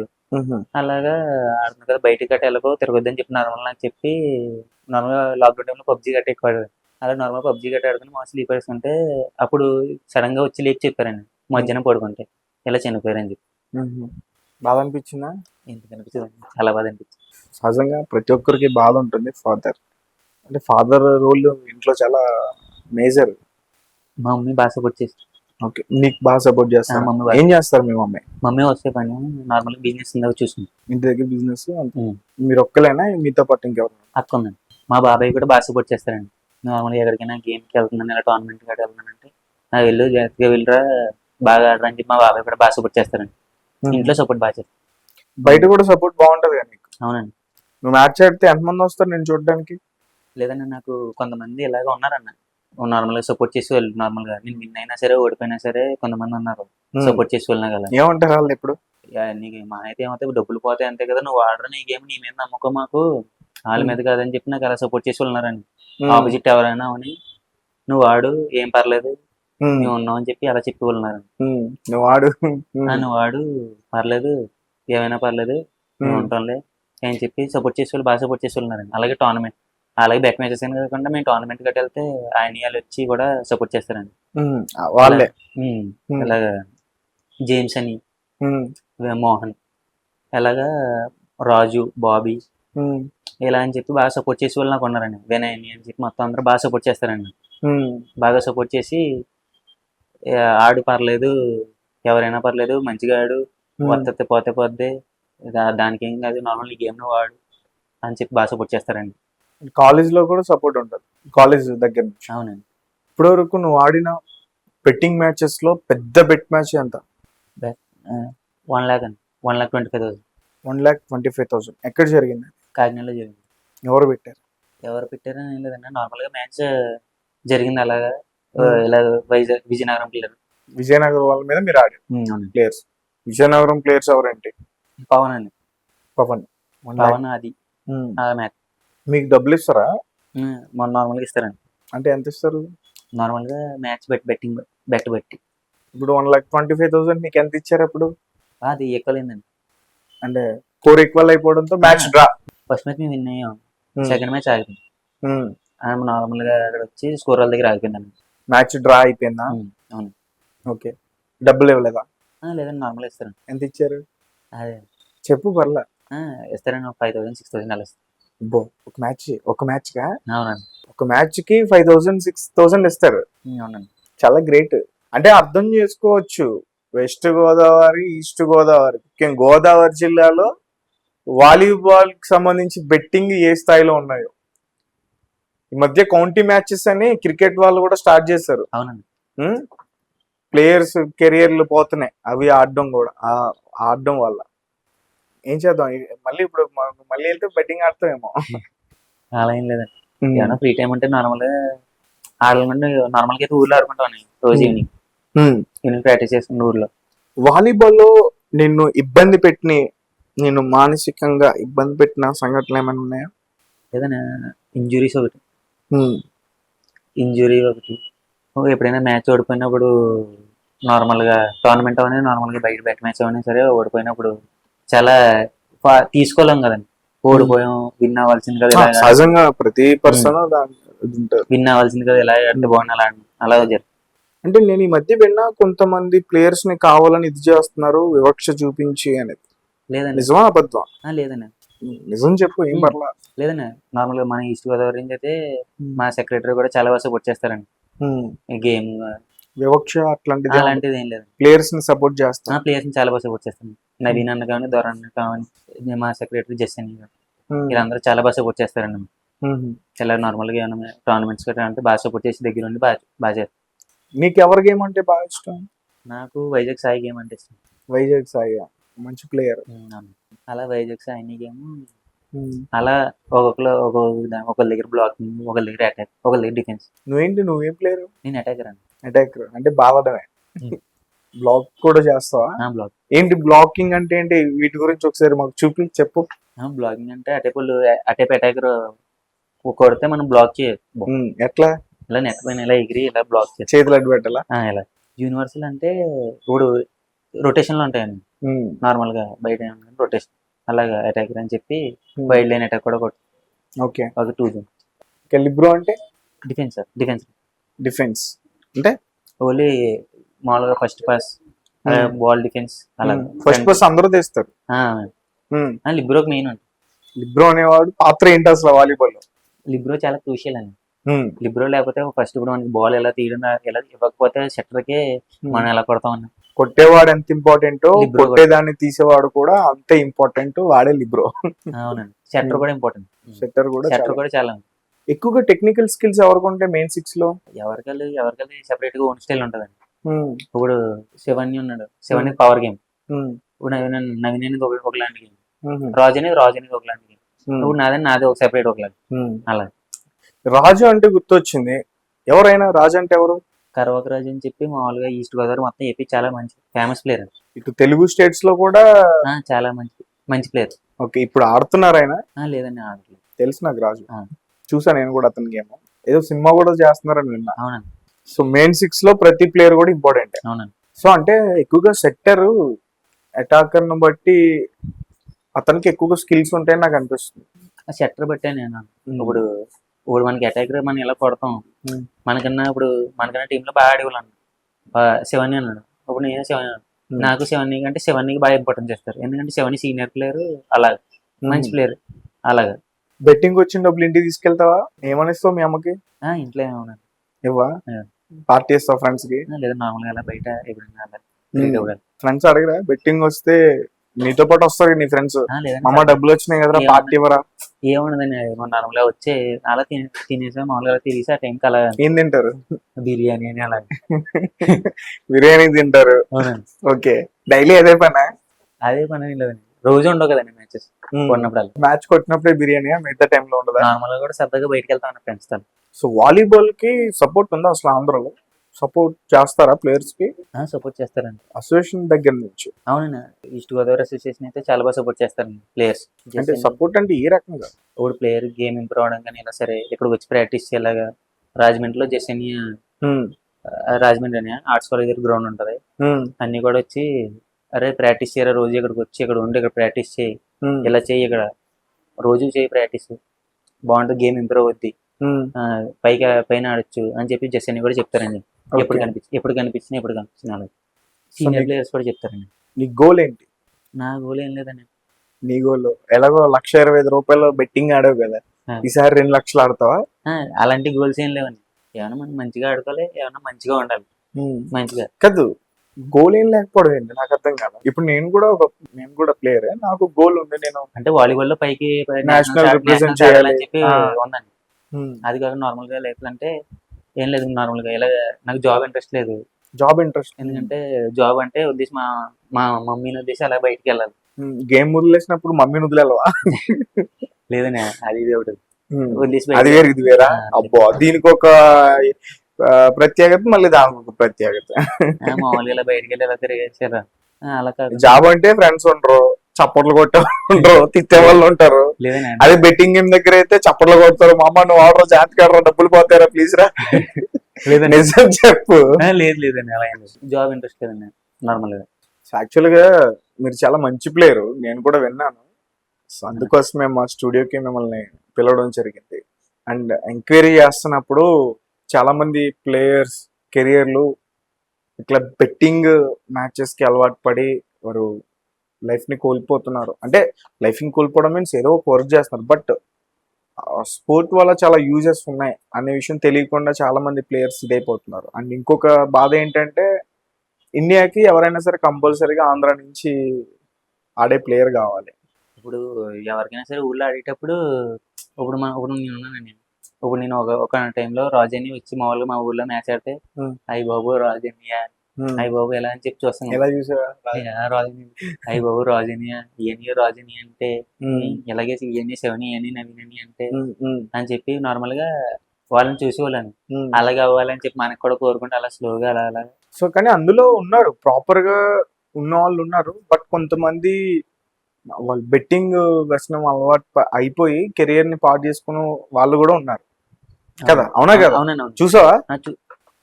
అలాగా ఆడుతున్నా కదా, బయటకి గట్ట వెళ్ళకో తిరగొద్దని చెప్పి నార్మల్ నాకు చెప్పి, నార్మల్ గా లాక్డౌన్ టైంలో పబ్జీ గట్ట ఎక్కువ ఆడారు. అలా నార్మల్ పబ్జీ గట్ట ఆడుకుని మా స్లీప్ వేసుకుంటే అప్పుడు సడన్ గా వచ్చి లేచి చెప్పారండి మధ్యాహ్నం పడుకుంటే ఇలా చనిపోయారని చెప్పి. బాధ అనిపించిందా? ఎందుకు అనిపించింది, చాలా బాధ అనిపించింది. సహజంగా ప్రతి ఒక్కరికి బాధ ఉంటుంది. ఫాదర్ రోల్ ఇంట్లో చాలా మేజర్. మా మమ్మీ బాగా సపోర్ట్ చేస్తారు. ఓకే, నీకు బాగా సపోర్ట్ చేస్తారు. మమ్మీ ఏం చేస్తారు మీ మమ్మీ? మమ్మీ వస్తే పని నార్మల్ బిజినెస్ ఉందా చూసుకుంది. ఇంటి దగ్గర బిజినెస్. మీరు ఒక్కలేనా, మీతో పాటు ఇంకెవరు? అక్క ఉందండి. మా బాబాయ్ కూడా బాగా సపోర్ట్ చేస్తారండి. నార్మల్గా ఎక్కడికైనా గేమ్కి వెళ్తున్నాను, ఇలా టోర్నమెంట్ గట్రా వెళ్తున్నానంటే నాకు వెళ్ళు జాగ్రత్తగా వెళ్ళరా, బాగా ఆడరా అని చెప్పి మా బాబాయ్ కూడా బాగా సపోర్ట్ చేస్తారండి. ఇంట్లో సపోర్ట్ బాగా చేస్తారు. బయట కూడా సపోర్ట్ బాగుంటది కదా నీకు? అవునండి. నువ్వు మ్యాచ్ ఆడితే ఎంతమంది వస్తారు నేను చూడడానికి? లేదండి, నాకు కొంతమంది ఇలాగ ఉన్నారన్న, నార్మల్గా సపోర్ట్ చేసి వాళ్ళు. నార్మల్గా నేను విన్ అయినా సరే ఓడిపోయినా సరే కొంతమంది ఉన్నారు సపోర్ట్ చేసి వెళ్ళినా కదా. ఏమంటారు వాళ్ళు ఇప్పుడు? నీకు మా అయితే ఏమైతే డబ్బులు పోతాయి అంతే కదా, నువ్వు ఆడరా, నీ గేమ్ నీ మీద నమ్మకం మాకు, వాళ్ళ మీద కాదని చెప్పి నాకు అలా సపోర్ట్ చేసి ఉన్నారండి. ఆపోజిట్ ఎవరైనా అని నువ్వు ఆడు, ఏం పర్లేదు, మేము ఉన్నాం అని చెప్పి అలా చెప్పి ఉన్నారండి. నువ్వు ఆడు, నువ్వు ఆడు, పర్లేదు, ఏమైనా పర్లేదు, మేము ఉంటాంలే అని చెప్పి సపోర్ట్ చేసే వాళ్ళు బాగా సపోర్ట్ చేసి ఉన్నారండి. అలాగే టోర్నమెంట్, అలాగే బెట్ మ్యాచెస్ అని కాకుండా మేము టోర్నమెంట్ గట్ట వెళ్తే ఆయన వాళ్ళు వచ్చి కూడా సపోర్ట్ చేస్తారండి వాళ్ళే. ఇలాగా జేమ్స్ అని, మోహన్, ఎలాగా రాజు, బాబీ ఇలా అని చెప్పి బాగా సపోర్ట్ చేసే వాళ్ళు నాకు ఉన్నారండి. వినయ్ అని చెప్పి మొత్తం అందరూ బాగా సపోర్ట్ చేస్తారండి. బాగా సపోర్ట్ చేసి ఆడు పర్లేదు, ఎవరైనా పర్లేదు, మంచిగా ఆడు, వస్తే పోతే పోద్ది, దానికి ఏం కాదు, నార్మల్ గేమ్ లో వాడు అని చెప్పి బాగా సపోర్ట్ చేస్తారండి. కాలేజ్ లో కూడా సపోర్ట్ ఉంటుంది కాలేజ్ దగ్గర నుంచి. అవునండి. ఇప్పటి వరకు నువ్వు ఆడిన బెట్టింగ్ మ్యాచెస్ లో పెద్ద బెట్ మ్యాచ్ ఎంత? 1,00,000 అండి, 1,25,000. 1,25,000 ఎక్కడ జరిగింది? కాకినాడలో జరిగింది. ఎవరు పెట్టారు? ఎవరు పెట్టారని ఏం లేదండి, నార్మల్ గా మ్యాచ్ జరిగింది అలాగా. ఇలా విజయనగరం ప్లేయర్. విజయనగరం వాళ్ళ మీద మీరు ఆడారు ప్లేయర్స్. విజయనగరం ప్లేయర్స్ ఎవరంటే? పవన్ అండి. పవన్. అది మ్యాచ్. మీకు డబ్బులు ఇస్తారా? మన నార్మల్గా ఇస్తారండి. అంటే ఎంత ఇస్తారు? నార్మల్గా మ్యాచ్ బెట్టింగ్ బెట్టి. ఇప్పుడు 1,25,000 మీకు ఎంత ఇచ్చారు అప్పుడు? అది ఈక్వల్ అంటే 4 ఈక్వల్ అయిపోవడంతో మ్యాచ్ డ్రా. ఫస్ట్ మ్యాచ్ మేము విన్ అయ్యాం, సెకండ్ మ్యాచ్ ఆగిపోయింది. నార్మల్ గా అక్కడ వచ్చి స్కోర్ వాళ్ళ దగ్గర ఆగిపోయిందండి. మ్యాచ్ డ్రా అయిపోయిందా? అవును. ఓకే, డబ్బులు ఇవ్వలేదా? లేదండి, నార్మల్ ఇస్తారండి. ఎంత ఇచ్చారు? అదే చెప్పు పర్లే. ఇస్తారండి, 5,000 6,000 అలా ఇస్తారు. ఒక మ్యాచ్ గా? అవునండి. ఒక మ్యాచ్ కి 5,000 6,000 ఇస్తారు. అవునండి. చాలా గ్రేట్. అంటే అర్థం చేసుకోవచ్చు, వెస్ట్ గోదావరి, ఈస్ట్ గోదావరి, ముఖ్యంగా గోదావరి జిల్లాలో వాలీబాల్ కి సంబంధించి బెట్టింగ్ ఏ స్థాయిలో ఉన్నాయో. ఈ మధ్య కౌంటీ మ్యాచెస్ అని క్రికెట్ వాళ్ళు కూడా స్టార్ట్ చేశారు. అవునండి. ప్లేయర్స్ కెరియర్లు పోతున్నాయి అవి ఆడడం వల్ల. ఏం చేద్దాం మళ్ళీ? ఇప్పుడు మళ్ళీ వెళ్తే బెట్టింగ్ ఆడతామేమో. అలా ఏం లేదండి, ఏమైనా ఫ్రీ టైం అంటే నార్మల్ గా ఆడాలంటే నార్మల్ గా అయితే ఊర్లో ఆడుకుంటాం రోజు ఈవినింగ్ ప్రాక్టీస్ చేసుకుని ఊర్లో. వాలీబాల్లో నేను మానసికంగా ఇబ్బంది పెట్టిన సంఘటనలు ఏమైనా ఉన్నాయా? ఏదైనా ఇంజురీస్ ఒకటి. ఎప్పుడైనా మ్యాచ్ ఓడిపోయినప్పుడు నార్మల్గా టోర్నమెంట్ అవన్నీ నార్మల్గా బయట బెట్ మ్యాచ్ అవన్నీ సరే ఓడిపోయినప్పుడు చాలా తీసుకోలేం కదండి. ఓడిపోయాం, విన్ అవ్వాల్సింది కదా, సహజంగా ప్రతి పర్సన్ విన్ అవ్వాల్సింది కదా, ఇలా అంటే బాగుంది అలా జరుగుతుంది. అంటే నేను ఈ మధ్య విన్నా కొంతమంది ప్లేయర్స్ ని కావాలని ఇది చేస్తున్నారు, వివక్ష చూపించి అనేది. లేదండి. నిజమా అబద్ధం? లేదండి. నిజం చెప్పు, ఏం పర్లా. లేదండి. నార్మల్‌గా మన ఈస్ట్ గోదావరి నుంచి అయితే మా సెక్రటరీ కూడా చాలా బాగా సపోర్ట్ చేస్తారండి. ఈ గేమ్ వివక్ష అట్లాంటిది అలాంటిది ఏం లేదండి. ప్లేయర్స్ ని సపోర్ట్ చేస్తా. ప్లేయర్స్‌ని చాలా బాగా సపోర్ట్ చేస్తాను. నవీన్ అన్న కానీ, దొర అన్న కానీ, మా సెక్రటరీ జస్టిన్ గారు వీళ్ళందరూ చాలా బాగా సపోర్ట్ చేస్తారండి. చాలా నార్మల్‌గా ఏమైనా టోర్నమెంట్స్ గట్రా అంటే బాగా సపోర్ట్ చేసి దగ్గర ఉండి బాగా చేస్తారు. నీకు ఎవరి గేమ్ అంటే బాగా ఇష్టం? నాకు వైజాగ్ సాయి గేమ్ అంటే ఇష్టం. వైజాగ్ సాయి మంచి ప్లేయర్. అవును. అలా వైజాగ్ సాయి గేమ్ అలా ఒకళ్ళ దగ్గర బ్లాకింగ్, ఒకళ్ళ దగ్గర అటాక్, ఒకళ్ళ దగ్గర డిఫెన్స్. నువ్వేం ప్లేయర్? నేను అటాకర్ అండి. అటాకర్ అంటే బావడమే. బ్లాక్ కూడా చేస్తావా? బ్లాక్. ఏంటి బ్లాకింగ్ అంటే ఏంటి? వీటి గురించి ఒకసారి మాకు చెప్పు. బ్లాకింగ్ అంటే అటేపు అటాకర్ కొడితే మనం బ్లాక్ చేయొచ్చు. ఎట్లా? ఇలా నెట్ పైన ఇలా ఎగిరి ఇలా బ్లాక్ చేయొచ్చు. చేతులు అడ్డు పెట్టాలా? ఇలా యూనివర్సల్ అంటే ఇప్పుడు రొటేషన్లు ఉంటాయండి. నార్మల్ గా బయట రొటేషన్ అలాగా అటాకర్ అని చెప్పి వైల్డ్ లైన్ అటాక్ కూడా కొట్టు. ఓకే. ఒక 2 జోన్. లిబ్రో అంటే డిఫెన్స్ డిఫెన్స్ అంటే ఓన్లీ మామూలుగా ఫస్ట్ పాస్ బాల్ డిఫెన్స్ అలా. ఫస్ట్ పాస్ అందరూ తెస్తారు. లిబ్రోకి మెయిన్ ఉంటుంది. లిబ్రో అనేవాడు పాత్ర ఏంటి అసలు వాలీబాల్ లో? లిబ్రో చాలా క్రూషియల్ అండి. లిబ్రో లేకపోతే ఫస్ట్ ఇప్పుడు మనకి బాల్ ఎలా తీయడం ఎలా ఇవ్వకపోతే సెట్టర్కే మనం ఎలా కొడతాం అన్న. కొట్టేవాడు ఎంత ఇంపార్టెంటో కొట్టేదాన్ని తీసేవాడు కూడా అంతే ఇంపార్టెంట్. వాడే లిబ్రో. అవునండి. సెట్టర్ కూడా ఇంపార్టెంట్. సెట్టర్ కూడా చాలా ఎక్కువగా టెక్నికల్ స్కిల్స్ ఎవరికి ఉంటాయి మెయిన్ 6 లో? ఎవరికల్లి సెపరేట్ గా ఓన్ స్టైల్ ఉంటదండి. ఇప్పుడు శివన్ని ఉన్నాడు. శివన్ని పవర్ గేమ్. ఇప్పుడు నవీన్ అనేది ఒకలాంటి గేమ్. రాజు అనేది ఒకలాంటి గేమ్. ఇప్పుడు నాది ఒక సెపరేట్ ఒకలాంటి. అలా రాజు అంటే గుర్తొచ్చింది. ఎవరైనా రాజు అంటే ఎవరు? కరవక రాజు అని చెప్పి మామూలుగా ఈస్ట్ గోదావరి మొత్తం ఏపీ చాలా మంచి ఫేమస్ ప్లేయర్. ఇటు తెలుగు స్టేట్స్ లో కూడా చాలా మంచి ప్లేయర్. ఓకే. ఇప్పుడు ఆడుతున్నారు ఆయన? లేదండి, ఆడలేదు. తెలుసు నాకు రాజు. చూసా నేను కూడా అతని గేమ్. ఏదో సినిమా కూడా చేస్తున్నారని విన్నా. అవునండి. సో మెయిన్ 6 లో ప్రతి ప్లేయర్ కూడా ఇంపార్టెంట్. అవునండి. సో అంటే ఎక్కువగా సెట్టర్ అటాకర్ ను బట్టి అతనికి ఎక్కువగా స్కిల్స్ ఉంటాయని నాకు అనిపిస్తుంది. సెట్టర్ బట్టే నేను ఇప్పుడు మనకి అటాకర్ మనం ఎలా కొడతాం మనకన్నా టీమ్ లో బాగా ఆడేవాళ్ళు. శివని అన్నాడు. ఇప్పుడు నేను శివని అన్నాడు. నాకు శివని కంటే శివనికి బాగా ఇంపార్టెన్స్ చేస్తారు. ఎందుకంటే శివని సీనియర్ ప్లేయర్, అలాగే మంచి ప్లేయర్. అలాగా బెట్టింగ్ వచ్చిన డబ్బులు ఇంటికి తీసుకెళ్తావా? ఏమనిస్తావు మీ అమ్మకి? ఇంట్లో ఏమవునండి. ఇవ్వా? పార్టీ చేస్తావు ఫ్రెండ్స్ కి? లేదా నార్మల్గా అలా బయట ఎప్పుడైనా ఫ్రెండ్స్ అడగరా బెట్టింగ్ వస్తే? నీతో పాటు వస్తారు నీ ఫ్రెండ్స్. అమ్మ డబ్బులు వచ్చినాయి కదా పార్టీ ఇవ్వరా? ఏముండదండి. నార్మల్గా వచ్చే అలా తినేసా మామూలుగా తిరిగి ఆ టైంకి అలా. ఏం తింటారు? బిర్యానీ అని అలా. బిర్యానీ తింటారు. ఓకే. డైలీ అదే పనా? అదే పని లేదండి. రోజు ఉండవు కదండి మ్యాచెస్. కొన్నప్పుడు మ్యాచ్ కొట్టినప్పుడే బిర్యానీ, మిగతా టైంలో ఉండదు? నార్మల్ గా కూడా సరదాగా బయటకు వెళ్తాను ఫ్రెండ్స్ తో. సో వాలీబాల్ కి సపోర్ట్ ఉందా అసలు ఆంధ్రలో? సపోర్ట్ చేస్తారా ప్లేయర్స్ కి? సపోర్ట్ చేస్తారండి అసోసియేషన్ దగ్గర నుంచి. అవునండి. ఈస్ట్ గోదావరి అసోసియేషన్ అయితే చాలా బాగా సపోర్ట్ చేస్తారండి ప్లేయర్స్. అంటే సపోర్ట్ అంటే ఏ రకంగా? ఇప్పుడు ప్లేయర్ గేమ్ ఇంప్రూవ్ అవడం కానీ ఇలా సరే ఇక్కడ వచ్చి ప్రాక్టీస్ చేయాలగా. రాజమండ్రిలో రాజమండ్రి అని ఆర్ట్స్ కాలేజ్ దగ్గర గ్రౌండ్ ఉంటది. అన్ని కూడా వచ్చి అరే ప్రాక్టీస్ చేయరా, రోజు ఇక్కడికి వచ్చి ఇక్కడ ఉండి ఇక్కడ ప్రాక్టీస్ చేయి, ఇలా చేయి, ఇక్కడ రోజు చేయి ప్రాక్టీస్, బాగుంటుంది, గేమ్ ఇంప్రూవ్ అవుద్ది, పైన ఆడొచ్చు అని చెప్పి జస్టిన్ కూడా చెప్తారండి. ఎప్పుడు కనిపించిన అలాగే సీనియర్ ప్లేయర్స్ కూడా చెప్తారండి. నీ గోల్ ఏంటి? నా గోల్ ఏం లేదండి. నీ గోల్ ఎలాగో 1,25,000 బెట్టింగ్ ఆడావు కదా, ఈసారి 2 లక్షలు ఆడతావా? అలాంటి గోల్స్ ఏం లేవండి. ఏమన్నా మనం మంచిగా ఆడుకోవాలి, ఏమన్నా మంచిగా ఉండాలి. మంచిగా కాదు, గోల్ ఏం లేకపోవడం ఏంటి నాకు అర్థం కాదు. ఇప్పుడు నేను కూడా ప్లేయర్, నాకు గోల్ ఉంది. నేను అంటే వాలీబాల్ లో పైకి నేషనల్ రిప్రజెంట్ చేయాలని చెప్పి ఉందండి. అది కాక నార్మల్ గా లైఫ్ అంటే ఏం లేదు. నార్మల్ గా ఇలా నాకు జాబ్ ఇంట్రెస్ట్ లేదు. ఎందుకంటే జాబ్ అంటే ఉద్దేశం మా మమ్మీని ఉద్దేశం అలా బయటికి వెళ్ళాలి. గేమ్ వదిలేసినప్పుడు మమ్మీని వదిలేవా? లేదనే, అది ఇది ఒకటి అది వేరు ఇది వేరా? అబ్బో, దీనికి ఒక ప్రత్యేకత, మళ్ళీ దానికి ఒక ప్రత్యేకత. మామూలుగా ఇలా బయటికి వెళ్ళి ఇలా తిరిగేసారా? అలా కాదు. జాబ్ అంటే ఫ్రెండ్స్ ఉండరు, చప్పట్లు కొట్టే ఉంటారు, తిట్టే వాళ్ళు ఉంటారు. అదే బెట్టింగ్ గేమ్ దగ్గర అయితే చప్పట్లు కొడతారు, మా అమ్మ నువ్వు ఆడరా, జాతి కాడరా, డబ్బులు పోతారా ప్లీజ్ రా. నిజం చెప్పు. లేదండి, అలా జాబ్ ఇంట్రెస్ట్ లేదండి నార్మల్ గా. యాక్చువల్ గా మీరు చాలా మంచి ప్లేయర్, నేను కూడా విన్నాను. అందుకోసమే మా స్టూడియోకి మిమ్మల్ని పిలవడం జరిగింది. అండ్ ఎంక్వైరీ చేస్తున్నప్పుడు చాలా మంది ప్లేయర్స్ కెరియర్లు ఇట్లా బెట్టింగ్ మ్యాచెస్ కి అలవాటు పడి వారు లైఫ్ ని కోల్పోతున్నారు. అంటే లైఫ్ ని కోల్పోవడం మీన్స్ ఏదో ఒక వర్క్ చేస్తున్నారు, బట్ స్పోర్ట్ వల్ల చాలా యూజెస్ ఉన్నాయి అనే విషయం తెలియకుండా చాలా మంది ప్లేయర్స్ ఇదైపోతున్నారు. అండ్ ఇంకొక బాధ ఏంటంటే ఇండియాకి ఎవరైనా సరే కంపల్సరీగా ఆంధ్ర నుంచి ఆడే ప్లేయర్ కావాలి. ఇప్పుడు ఎవరికైనా సరే ఊళ్ళో ఆడేటప్పుడు ఇప్పుడు నేను ఉన్నానండి. ఇప్పుడు నేను ఒక టైంలో రాజని వచ్చి మామూలుగా మా ఊర్లో మ్యాచ్ ఆడితే అయ్యి బాబు రాజనియా, అయ్యి బాబు ఎలా అని చెప్పి చూస్తాను. ఎలా చూసావా? రాజని అయ్యి బాబు రాజనియా, ఇయని రాజని అంటే ఇలాగే ఇయని శివని ఇయని నవీనని అంటే అని చెప్పి నార్మల్ గా వాళ్ళని చూసేవాళ్ళని అలాగే అవ్వాలని చెప్పి మనకు కూడా కోరుకుంటే అలా స్లోగా అలా అలా. సో కానీ అందులో ఉన్నారు, ప్రాపర్ గా ఉన్న వాళ్ళు ఉన్నారు, బట్ కొంతమంది వాళ్ళు బెట్టింగ్ వ్యసనం అలవాటు అయిపోయి కెరియర్ ని పాడు చేసుకున్న వాళ్ళు కూడా ఉన్నారు కదా, అవునా కదా? అవునండి, అవును. చూసావా?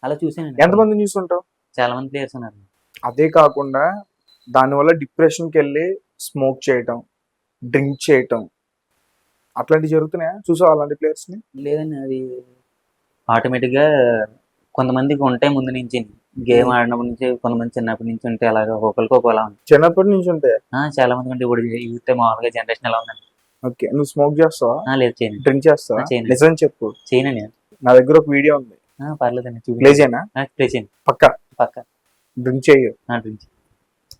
అలా చూసానండి. ఎంతమంది చూసుంటావు? చాలా మంది ప్లేయర్స్ ఉన్నారు. అదే కాకుండా దానివల్ల డిప్రెషన్కి వెళ్ళి స్మోక్ చేయటం, డ్రింక్ చేయటం అట్లాంటివి జరుగుతున్నాయా? చూసావా అలాంటి ప్లేయర్స్ ని? లేదండి, అది ఆటోమేటిక్ గా కొంతమందికి ఉంటాయి ముందు నుంచి. గేమ్ ఆడినప్పటి నుంచి కొంతమంది చిన్నప్పటి నుంచి ఉంటే అలాగా ఒకరికి ఒకలా ఉంది. చిన్నప్పటి నుంచి ఉంటాయి. చాలా మంది ఉంటే ఇప్పుడు యూత్ మామూలుగా జనరేషన్ ఎలా ఉందండి. ఓకే, నువ్వు స్మోక్ చేస్తావా? లేదు, చేయను. డ్రింక్ చేస్తావా? చేయను. నిజం చెప్పు. చేయనండి. నా దగ్గర ఒక వీడియో ఉంది, పర్లేదండి, ప్లే చేయనా? ప్లే చేయండి. పక్క డ్రింక్ చేయు. డ్రింక్.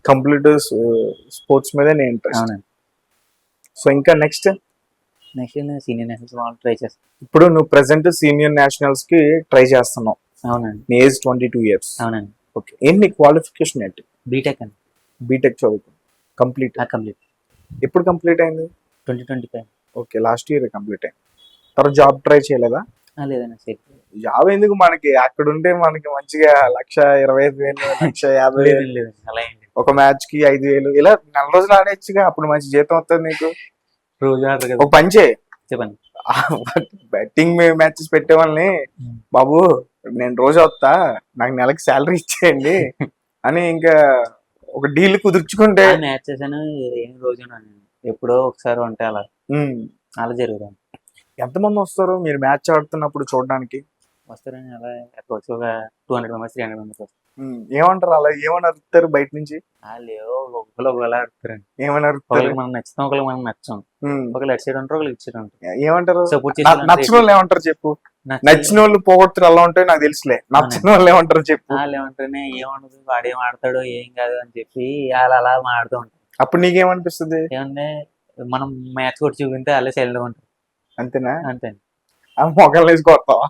కంప్లీట్ స్పోర్ట్స్ మీద నేను ఇంట్రెస్ట్. అవునండి. సో ఇంకా నెక్స్ట్ సీనియర్ నేషనల్స్ వాళ్ళు ట్రై చేస్తాను. ఇప్పుడు నువ్వు ప్రెసెంట్ సీనియర్ నేషనల్స్ కి ట్రై చేస్తున్నావు. అవునండి. నీ ఏజ్ 22 years. అవునండి. ఓకే, ఏంటి నీ క్వాలిఫికేషన్ ఏంటి? బీటెక్ అండి. బీటెక్ చదువుకు కంప్లీట్. ఎప్పుడు కంప్లీట్ అయింది? 2025. ఓకే, లాస్ట్ ఇయర్ కంప్లీట్ అయింది. తర్వాత జాబ్ ట్రై చేయలేదా? లేదండి. జాబ్ ఎందుకు, మనకి అక్కడ ఉంటే మనకి మంచిగా 1,25,000 1,50,000 అలా ఏంటి, ఒక మ్యాచ్ కి 5,000 ఇలా నెల రోజులు ఆడేచ్చుగా, అప్పుడు మంచి జీతం వస్తుంది నీకు. రోజు ఆడరు కదా. ఒక పని చేయి, చెప్పండి. బెట్టింగ్ మ్యాచెస్ పెట్టే వాళ్ళని, బాబు నేను రోజు వస్తా, నాకు నెలకి శాలరీ ఇచ్చేయండి అని ఇంకా ఒక డీల్ కుదుర్చుకుంటే. మ్యాచెస్ అని ఏం రోజు ఎప్పుడో ఒకసారి ఉంటే అలా అలా జరుగుతుంది. ఎంతమంది వస్తారు మీరు మ్యాచ్ ఆడుతున్నప్పుడు చూడడానికి? వస్తారని అలా అప్రోచ్ ఒక 200 members 300 members వస్తారు. ఏమంటారు? అలా ఏమని అరుస్తారు బయట నుంచి? ఒకళ్ళు ఒకలా అడుగుతారండి. ఏమని అరుస్తారు? ఒకరికి మనం నచ్చుతాం, ఒకరికి మనం నచ్చాం. ఒకళ్ళు అటు సైడ్ ఉంటారు, ఒకళ్ళు ఇటు సైడ్ ఉంటారు. ఏమంటారు? సపోర్ట్ నచ్చిన వాళ్ళు ఏమంటారు చెప్పు? నచ్చిన వాళ్ళు పోగొట్టుతారు అలా ఉంటాయి నాకు తెలుసులే. నచ్చిన వాళ్ళు ఏమంటారు చెప్పు? వాళ్ళు ఏమంటారనే ఏమనదు, వాడేం ఆడతాడు ఏం కాదు అని చెప్పి వాళ్ళు అలా మాడుతూ ఉంటారు. అప్పుడు నీకేమనిపిస్తుంది? ఏమంటే మనం మ్యాచ్ కొట్టి చూపితే వాళ్ళే సైలెంట్ గా ఉంటారు. అంతేనా? అంతే. మొక్కలు వేసి కొడతావా?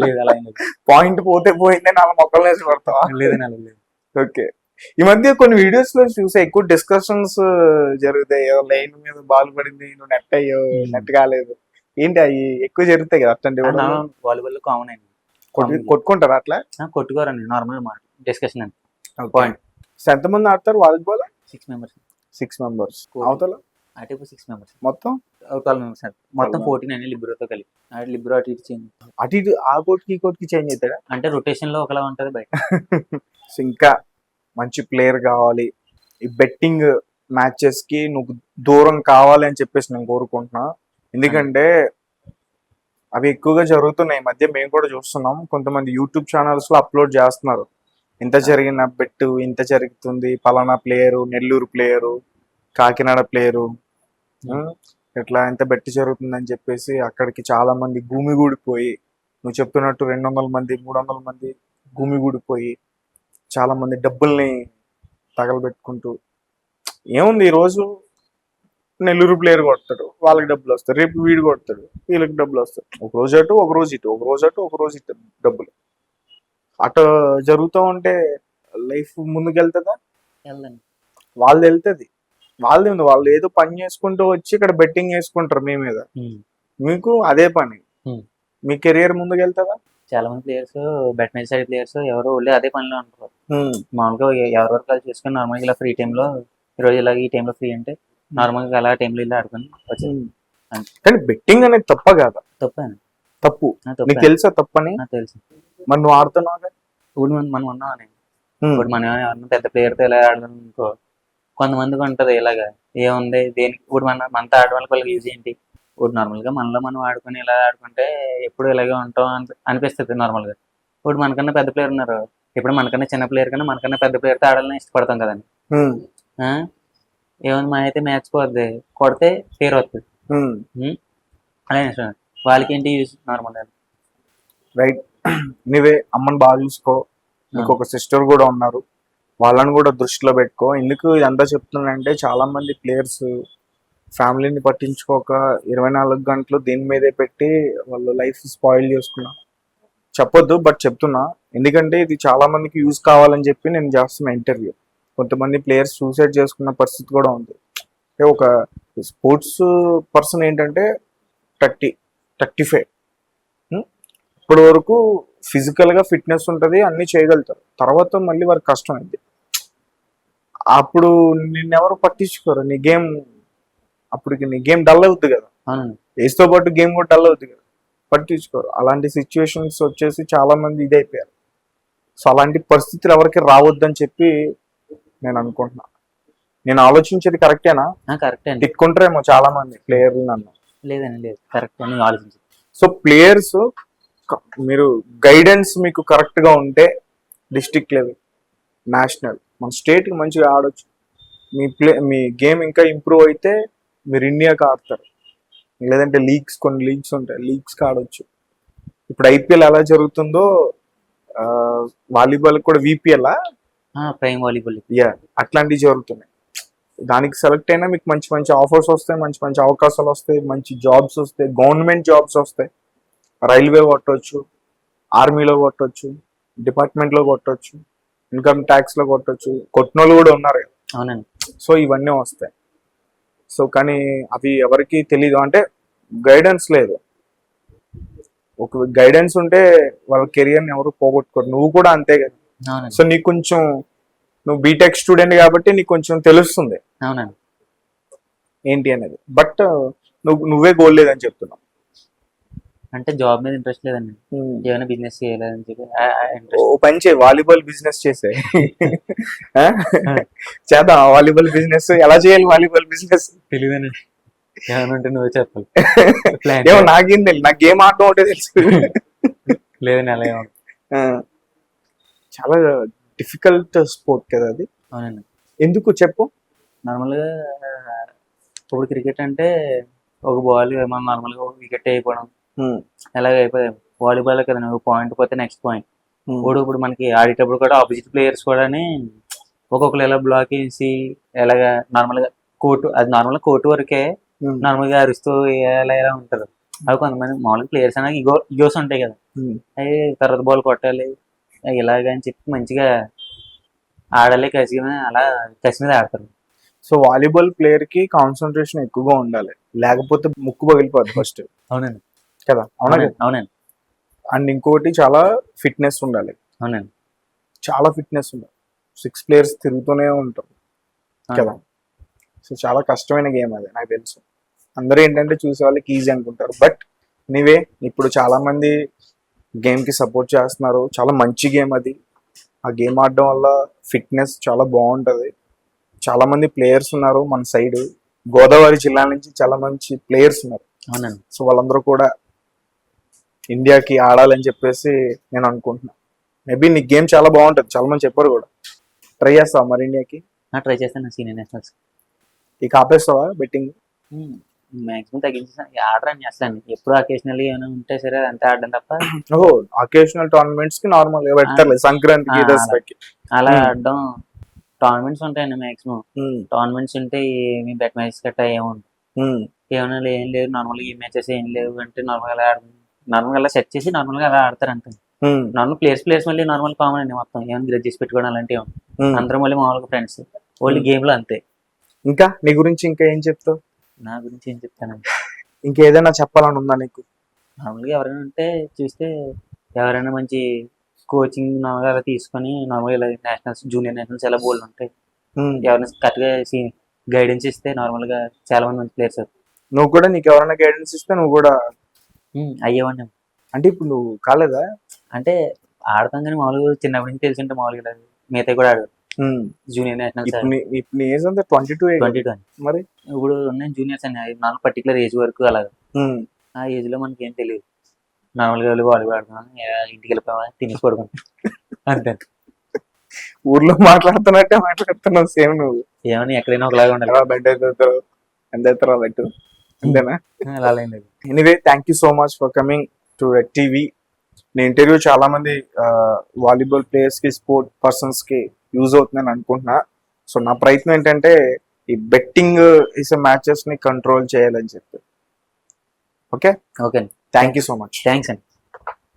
లేదు, అలా పాయింట్ పోతే పోయిందని అలా మొక్కలు వేసి కొడతావా? లేదని అలా లేదు. ఓకే, ఈ మధ్య కొన్ని వీడియోస్ లో చూసా ఎక్కువ డిస్కషన్స్ జరుగుతాయి. లైన్ మీద బాల్ పడింది, నువ్వు నెట్ అయ్యో, నెట్ కాలేదు, ఏంటి అవి ఎక్కువ జరుగుతాయి కదా అట్లాంటి? వాలీబాల్ కామన్ అయింది. కొట్టుకుంటారా అట్లా? కొట్టుకోరండి, నార్మల్ మాట డిస్కషన్ అండి. పాయింట్. ఎంతమంది ఆడతారు వాలీబాల్? 6 members. 6 members. అవతల అటు 6 members. మొత్తం 12 members. మొత్తం 14 అని లిబ్రోతో కలిపి. లిబ్రో అటు ఇటు చేంజ్. అటు ఇటు ఆ కోర్టుకి ఈ కోర్టుకి చేంజ్ అవుతాడా? అంటే రొటేషన్ లో ఒకలా ఉంటది బయట. సో ఇంకా మంచి ప్లేయర్ కావాలి, ఈ బెట్టింగ్ మ్యాచెస్ కి నువ్వు దూరం కావాలి అని చెప్పేసి నేను కోరుకుంటున్నా. ఎందుకంటే అవి ఎక్కువగా జరుగుతున్నాయి ఈ మధ్య, మేము కూడా చూస్తున్నాం. కొంతమంది యూట్యూబ్ ఛానల్స్ లో అప్లోడ్ చేస్తున్నారు, ఇంత జరిగిన బెట్టు, ఇంత జరుగుతుంది, పలానా player, Nellore player, Kakinada player, ఇట్లా ఎంత బెట్టు జరుగుతుందని చెప్పేసి అక్కడికి చాలా మంది గుమిగూడిపోయి, నువ్వు చెప్తున్నట్టు 200 మంది 300 మంది గుమిగూడిపోయి చాలా మంది డబ్బుల్ని తగలబెట్టుకుంటూ, ఏముంది ఈరోజు నెల్లూరు ప్లేయర్ కొడతాడు, వాళ్ళకి డబ్బులు వస్తాయి, రేపు వీడు కొడతాడు, వీళ్ళకి డబ్బులు వస్తాయి. ఒక రోజు అటు ఒక రోజు ఇటు, ఒక రోజు అటు ఒక రోజు ఇటు డబ్బులు అటు జరుగుతూ ఉంటే లైఫ్ ముందుకెళ్తుందా? వాళ్ళు వెళ్తుంది, వాళ్ళది ఉంది. వాళ్ళు ఏదో పని చేసుకుంటూ వచ్చి ఇక్కడ బెట్టింగ్ వేసుకుంటారు మీ మీద, మీకు అదే పని, మీ కెరియర్ ముందుకెళ్తుందా? చాలా మంది players bet match side players ఎవరు అదే పనిలో ఉంటారు. మామూలుగా ఎవరి వరకు అది చూసుకొని నార్మల్గా ఇలా ఫ్రీ టైంలో ఈరోజు ఇలాగ ఈ టైంలో ఫ్రీ అంటే నార్మల్గా అలా టైంలో వెళ్ళి ఆడుకొని వచ్చింది. కానీ బెట్టింగ్ అనేది తప్ప కాదా? తప్పు. నీకు తెలుసా తప్పని? తెలుసు. మరి నువ్వు ఆడుతున్నావు. ఇప్పుడు మనం ఉన్నామని, ఇప్పుడు మనం ఎవరన్నా పెద్ద ప్లేయర్తో ఇలా ఆడదాం అనుకో, కొంతమందికి ఉంటది ఇలాగా ఏముంది దేనికి, ఇప్పుడు మనతో ఆడడం వల్ల వాళ్ళకి యూజ్ ఏంటి? ఇప్పుడు నార్మల్గా మనలో మనం ఆడుకుని ఇలా ఆడుకుంటే ఎప్పుడు ఇలాగే ఉంటాం అనిపిస్తుంది నార్మల్గా. ఇప్పుడు మనకన్నా పెద్ద ప్లేయర్ ఉన్నారు, ఇప్పుడు మనకన్నా చిన్న ప్లేయర్ కన్నా మనకన్నా పెద్ద ప్లేయర్తో ఆడాలని ఇష్టపడతాం కదండి. ఏమైనా మా అయితే మ్యాచ్ పోద్ది, కొడితే పేరు వస్తుంది. అలాగే సార్ వాళ్ళకి ఏంటి యూస్ నార్మల్. రైట్. నువ్వే అమ్మని బాగా చూసుకో, నీకు ఒక సిస్టర్ కూడా ఉన్నారు, వాళ్ళని కూడా దృష్టిలో పెట్టుకో. ఎందుకు ఇదంతా చెప్తున్నానంటే చాలా మంది ప్లేయర్స్ ఫ్యామిలీని పట్టించుకోక 24 గంటలు దీని మీదే పెట్టి వాళ్ళు లైఫ్ స్పాయిల్ చేసుకున్నారు. చెప్పొద్దు బట్ చెప్తున్నా, ఎందుకంటే ఇది చాలా మందికి యూజ్ కావాలని చెప్పి నేను చేస్తున్న ఇంటర్వ్యూ. కొంతమంది ప్లేయర్స్ సూసైడ్ చేసుకున్న పరిస్థితి కూడా ఉంది. అంటే ఒక స్పోర్ట్స్ పర్సన్ ఏంటంటే 35 ఇప్పటి వరకు ఫిజికల్గా ఫిట్నెస్ ఉంటుంది, అన్నీ చేయగలుగుతారు. తర్వాత మళ్ళీ వారికి కష్టం అయింది. అప్పుడు నిన్నెవరు పట్టించుకోరు. నీ గేమ్ అప్పటికి నీ గేమ్ డల్ అవుద్ది కదా, అవునండి. ఏజ్తో పాటు గేమ్ కూడా డల్ అవుద్ది కదా, పట్టించుకోరు. అలాంటి సిచ్యువేషన్స్ వచ్చేసి చాలా మంది ఇదైపోయారు. సో అలాంటి పరిస్థితులు ఎవరికి రావద్దని చెప్పి నేను అనుకుంటున్నా. నేను ఆలోచించేది కరెక్టేనా? కరెక్ట్ అండి. తిట్టుకుంటారేమో చాలా మంది ప్లేయర్లు నన్ను. లేదండి, లేదు, కరెక్ట్ అని ఆలోచించి. సో ప్లేయర్స్ మీరు గైడెన్స్ మీకు కరెక్ట్ గా ఉంటే డిస్ట్రిక్ట్ లెవెల్, నేషనల్, మన స్టేట్ కి మంచిగా ఆడొచ్చు. మీ గేమ్ ఇంకా ఇంప్రూవ్ అయితే మీరు ఇండియాకి ఆడతారు. లేదంటే కొన్ని లీగ్స్ ఉంటాయి, లీగ్స్కి ఆడొచ్చు. ఇప్పుడు ఐపీఎల్ ఎలా జరుగుతుందో వాలీబాల్ కూడా విపిఎల్ ప్రైమ్ వాలీబాల్ అట్లాంటివి జరుగుతున్నాయి. దానికి సెలెక్ట్ అయినా మీకు మంచి మంచి ఆఫర్స్ వస్తాయి, మంచి మంచి అవకాశాలు వస్తాయి, మంచి జాబ్స్ వస్తాయి, గవర్నమెంట్ జాబ్స్ వస్తాయి. రైల్వే కొట్టవచ్చు, ఆర్మీలో కొట్టవచ్చు, డిపార్ట్మెంట్లో కొట్టవచ్చు, ఇన్కమ్ ట్యాక్స్ లో కొట్టవచ్చు. కొట్టిన వాళ్ళు కూడా ఉన్నారు కదా. అవునండి. సో ఇవన్నీ వస్తాయి. సో కానీ అవి ఎవరికి తెలీదు, అంటే గైడెన్స్ లేదు. ఒక గైడెన్స్ ఉంటే వాళ్ళ కెరియర్ని ఎవరు పోగొట్టుకోరు. నువ్వు కూడా అంతే కదా. అవునండి. సో నీకు కొంచెం, నువ్వు బీటెక్ స్టూడెంట్ కాబట్టి నీకు కొంచెం తెలుస్తుంది అవునండి. ఏంటి అనేది. బట్ నువ్వే గోల్ లేదని చెప్తున్నావు. అంటే జాబ్ మీద ఇంట్రెస్ట్ లేదండి, ఏమైనా బిజినెస్ చేయాలని చెప్పి ఓ పని చేయి, వాలీబాల్ బిజినెస్ చేసే. చేద్దాం వాలీబాల్ బిజినెస్. ఎలా చేయాలి వాలీబాల్ బిజినెస్ తెలియదండి. ఏమైనా ఉంటే నువ్వే చెప్పాలి. ఏమో నాకేం తెలియదు, నాకు గేమ్ ఆడటం ఒకటే తెలుసు. లేదండి, అలా ఏమో. చాలా డిఫికల్ట్ స్పోర్ట్ కదా అది. అవునండి. ఎందుకు చెప్పు. నార్మల్గా ఇప్పుడు క్రికెట్ అంటే ఒక బాల్ మనం నార్మల్గా వికెట్ అయిపోవడం ఎలాగ అయిపోయాయి. వాలీబాల్ కదండి, ఒక పాయింట్ పోతే నెక్స్ట్ పాయింట్. ఇప్పుడు మనకి ఆడేటప్పుడు కూడా ఆపోజిట్ ప్లేయర్స్ కూడా ఒక్కొక్కరు ఎలా బ్లాక్ వేసి ఎలాగా నార్మల్గా కోర్టు, అది నార్మల్గా కోర్టు వరకే నార్మల్గా అరుస్తూ ఎలా ఎలా ఉంటారు. అవి కొంతమంది మామూలుగా ప్లేయర్స్ అనేది ఇగోస్ ఉంటాయి కదా, అవి తర్వాత బాల్ కొట్టాలి ఇలాగ అని చెప్పి మంచిగా ఆడాలి కసిగా, అలా కసి మీద ఆడతారు. సో వాలీబాల్ ప్లేయర్ కి కాన్సన్ట్రేషన్ ఎక్కువగా ఉండాలి, లేకపోతే ముక్కు పగిలిపోద్ది ఫస్ట్. అవునండి కదా. అవునండి. అవునండి. అండ్ ఇంకోటి చాలా ఫిట్నెస్ ఉండాలి. అవునండి. చాలా ఫిట్నెస్ ఉండాలి. 6 ప్లేయర్స్ తిరుగుతూనే ఉంటారు కదా. సో చాలా కష్టమైన గేమ్ అది, నాకు తెలుసు. అందరూ ఏంటంటే చూసే వాళ్ళకి ఈజీ అనుకుంటారు. బట్ నీవే ఇప్పుడు చాలా మంది గేమ్ కి సపోర్ట్ చేస్తున్నారు. చాలా మంచి గేమ్ అది. ఆ గేమ్ ఆడడం వల్ల ఫిట్నెస్ చాలా బాగుంటది. చాలా మంది ప్లేయర్స్ ఉన్నారు మన సైడ్, గోదావరి జిల్లా నుంచి చాలా మంచి ప్లేయర్స్ ఉన్నారు. అవునండి. సో వాళ్ళందరూ కూడా ఇండియాకి ఆడాలని చెప్పేసి నేను అనుకుంటున్నా. మేబీ నీ గేమ్ చాలా బాగుంటుంది, చాలా మంది చెప్పారు కూడా. ట్రై చేస్తావా మరి ఇండియాకి? ట్రై చేస్తాను సీనియర్ నేషనల్స్. ఇక ఆపేస్తావా బెట్టింగ్? మాక్సిమం తగ్గించేసాను, ఆడరాని అసలు. ఎప్పుడు అకేషనల్లీ ఏమైనా ఉంటే సరే అంతే ఆడడం తప్ప. ఓహో, అకేషనల్ టోర్నమెంట్స్ కి నార్మల్ పెడతారు, సంక్రాంతికి అలా ఆడడం. టోర్నమెంట్స్ ఉంటాయండి మాక్సిమం. టోర్నమెంట్స్ ఉంటే ఏమి బెట్ మ్యాచెస్ గట్టా ఏముంది, ఏమైనా ఏం లేదు. నార్మల్గా ఈ మ్యాచెస్ ఏం లేవు అంటే నార్మల్గా అలా సెట్ చేసి నార్మల్గా అలా ఆడతారు అంతే. నార్మల్ ప్లేయర్స్ మళ్ళీ నార్మల్ కామన్ అండి మొత్తం. ఏమైనా గ్రడ్జెస్ పెట్టుకోవడం అలాంటివి అందరూ మళ్ళీ మామూలుగా ఫ్రెండ్స్, ఓన్లీ గేమ్ లో అంతే. ఇంకా నీ గురించి ఇంకా ఏం చెప్తావు? నా గురించి ఏం చెప్తానండి, ఇంకేదైనా చెప్పాలని ఉందా నీకు? నార్మల్గా ఎవరైనా ఉంటే చూస్తే, ఎవరైనా మంచి కోచింగ్ నార్మల్గా అలా తీసుకొని నార్మల్గా ఇలా నేషనల్స్, జూనియర్ నేషనల్స్ ఎలా బోల్డ్ ఉంటాయి, ఎవరైనా కరెక్ట్గా గైడెన్స్ ఇస్తే నార్మల్గా చాలా మంది మంచి ప్లేయర్స్. నువ్వు కూడా, నీకు ఎవరైనా గైడెన్స్ ఇస్తే నువ్వు కూడా అయ్యేవాడిని. అంటే ఇప్పుడు నువ్వు కాలేదా? అంటే ఆడతాం కానీ మామూలుగా చిన్నప్పటి నుంచి తెలిసింటే మామూలుగా మిగతా కూడా ఆడదు. జూనియర్ నేషనల్స్ ఇప్పుడు ఏజ్ అంతా 22 మరి. ఇప్పుడు ఉన్నాయి జూనియర్స్ అని, నాలుగు పర్టికులర్ ఏజ్ వరకు అలాగా. ఆ ఏజ్ లో మనకి ఏం తెలియదు, నార్మల్గా వెళ్ళి వాలీబాల్ ఆడుతున్నాం, ఇంటికి వెళ్ళిపోవా తినేసి పడుకుంటాం అంతే. ఊర్లో మాట్లాడుతున్నట్టే మాట్లాడుతున్నావు సేమ్ నువ్వు. ఏమని ఎక్కడైనా ఒకలాగా ఉండాలి. ఎలా బెట్ అయితే ఎంత అవుతారో బెట్టు అంతేనా? అలా ఏం లేదు. Anyway thank you so much for coming to red TV. నీ ఇంటర్వ్యూ చాలా మంది వాలీబాల్ ప్లేయర్స్ కి స్పోర్ట్ పర్సన్స్ కి యూజ్ అవుతుందని అనుకుంటున్నా. సో నా ప్రయత్నం ఏంటంటే ఈ బెట్టింగ్ ఇస్ మ్యాచెస్ ని కంట్రోల్ చేయాలని చెప్పి. ఓకే ఓకే అండి, thank you so much. Thanks అండి.